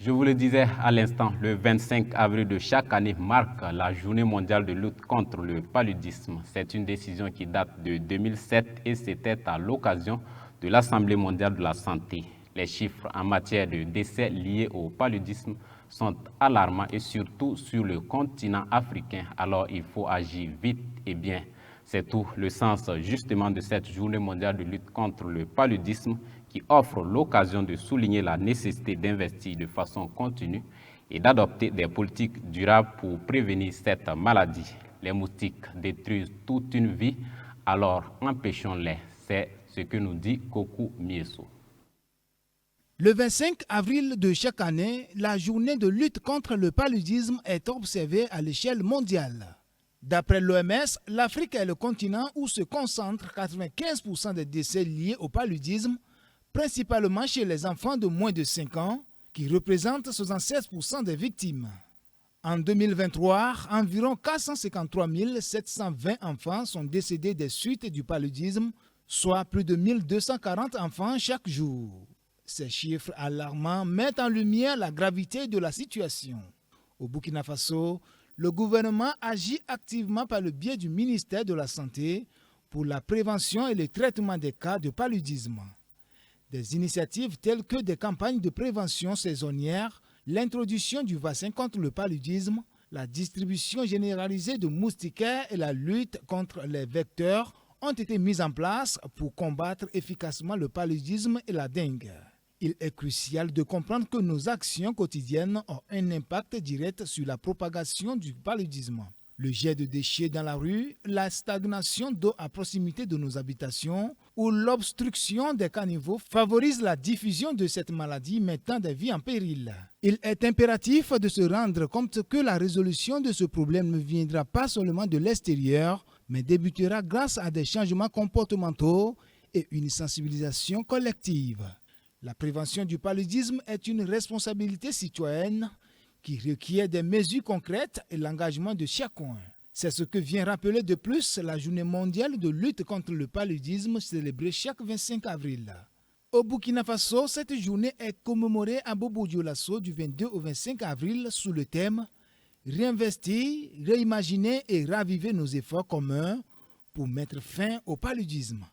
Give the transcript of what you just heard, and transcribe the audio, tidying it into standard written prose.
Je vous le disais à l'instant, le 25 avril de chaque année marque la journée mondiale de lutte contre le paludisme. C'est une décision qui date de 2007 et c'était à l'occasion de l'Assemblée mondiale de la santé. Les chiffres en matière de décès liés au paludisme sont alarmants et surtout sur le continent africain. Alors il faut agir vite et bien. C'est tout le sens justement de cette journée mondiale de lutte contre le paludisme qui offre l'occasion de souligner la nécessité d'investir de façon continue et d'adopter des politiques durables pour prévenir cette maladie. Les moustiques détruisent toute une vie, alors empêchons-les. C'est ce que nous dit Kokou Mieso. Le 25 avril de chaque année, la journée de lutte contre le paludisme est observée à l'échelle mondiale. D'après l'OMS, l'Afrique est le continent où se concentrent 95% des décès liés au paludisme, principalement chez les enfants de moins de 5 ans, qui représentent 76% des victimes. En 2023, environ 453 720 enfants sont décédés des suites du paludisme, soit plus de 1240 enfants chaque jour. Ces chiffres alarmants mettent en lumière la gravité de la situation. Au Burkina Faso, le gouvernement agit activement par le biais du ministère de la Santé pour la prévention et le traitement des cas de paludisme. Des initiatives telles que des campagnes de prévention saisonnières, l'introduction du vaccin contre le paludisme, la distribution généralisée de moustiquaires et la lutte contre les vecteurs ont été mises en place pour combattre efficacement le paludisme et la dengue. Il est crucial de comprendre que nos actions quotidiennes ont un impact direct sur la propagation du paludisme. Le jet de déchets dans la rue, la stagnation d'eau à proximité de nos habitations ou l'obstruction des caniveaux favorisent la diffusion de cette maladie mettant des vies en péril. Il est impératif de se rendre compte que la résolution de ce problème ne viendra pas seulement de l'extérieur, mais débutera grâce à des changements comportementaux et une sensibilisation collective. La prévention du paludisme est une responsabilité citoyenne qui requiert des mesures concrètes et l'engagement de chacun. C'est ce que vient rappeler de plus la Journée mondiale de lutte contre le paludisme célébrée chaque 25 avril. Au Burkina Faso, cette journée est commémorée à Bobo-Dioulasso du 22 au 25 avril sous le thème « Réinvestir, réimaginer et raviver nos efforts communs pour mettre fin au paludisme ».